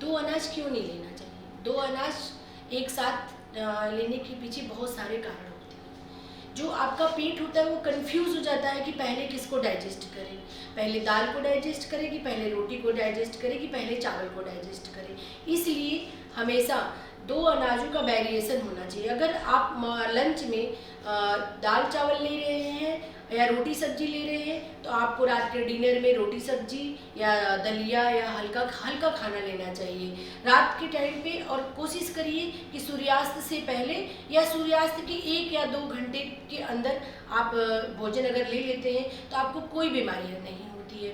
दो अनाज क्यों नहीं लेना चाहिए? दो अनाज एक साथ लेने के पीछे बहुत सारे कारण होते हैं। जो आपका पेट होता है वो कंफ्यूज हो जाता है कि पहले किसको डाइजेस्ट करें, पहले दाल को डाइजेस्ट करें कि पहले रोटी को डाइजेस्ट करें कि पहले चावल को डाइजेस्ट करें। इसलिए हमेशा दो अनाजों का वेरिएशन होना चाहिए। अगर आप लंच में दाल चावल ले रहे हैं या रोटी सब्जी ले रहे हैं तो आपको रात के डिनर में रोटी सब्जी या दलिया या हल्का हल्का खाना लेना चाहिए रात के टाइम पे। और कोशिश करिए कि सूर्यास्त से पहले या सूर्यास्त के 1 या 2 घंटे के अंदर आप भोजन अगर ले लेते हैं तो आपको कोई बीमारी नहीं होती है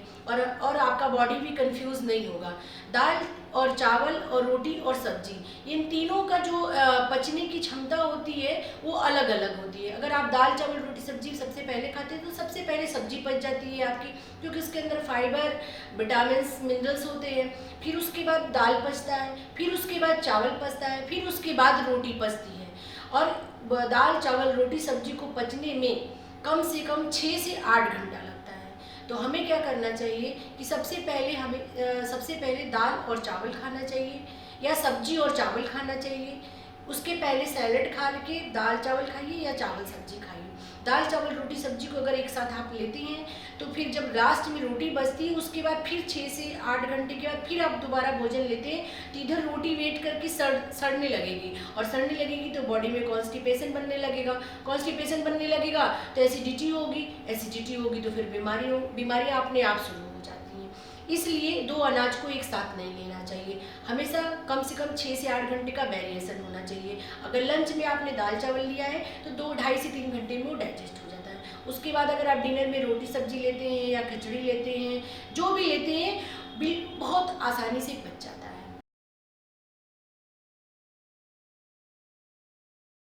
और आपका बॉडी भी कंफ्यूज नहीं होगा। दाल और चावल और रोटी और सब्जी इन तीनों का जो पचने की क्षमता होती है वो अलग अलग होती है। अगर आप दाल चावल रोटी सब्जी सबसे पहले खाते हैं तो सबसे पहले सब्जी पच जाती है आपकी, क्योंकि उसके अंदर फाइबर विटामिन मिनरल्स होते हैं। फिर उसके बाद दाल पचता है, फिर उसके बाद चावल पचता है, फिर उसके बाद रोटी पचती है। और दाल चावल रोटी सब्जी को पचने में कम से कम 6 से 8 घंटा लगता है। तो हमें क्या करना चाहिए कि सबसे पहले दाल और चावल खाना चाहिए या सब्जी और चावल खाना चाहिए। उसके पहले सैलेड खा के दाल चावल खाइए या चावल सब्जी खाइए। दाल चावल रोटी सब्जी को अगर एक साथ आप लेते हैं तो फिर जब लास्ट में रोटी बचती है उसके बाद फिर 6 से 8 घंटे के बाद फिर आप दोबारा भोजन लेते हैं तो इधर रोटी वेट करके सड़ने लगेगी और सड़ने लगेगी तो बॉडी में कॉन्स्टिपेशन बनने लगेगा। कॉन्स्टिपेशन बनने लगेगा तो एसिडिटी होगी तो फिर बीमारियाँ अपने आप शुरू हो जाती हैं। इसलिए दो अनाज को एक साथ नहीं लेना चाहिए। हमेशा कम से कम 6 से 8 घंटे का वेरिएशन होना चाहिए। अगर लंच में आपने दाल चावल लिया है तो 2-2.5 से 3 घंटे में वो डाइजेस्ट हो जाता है। उसके बाद अगर आप डिनर में रोटी सब्जी लेते हैं या खिचड़ी लेते हैं, जो भी लेते हैं बहुत आसानी से पच जाता है।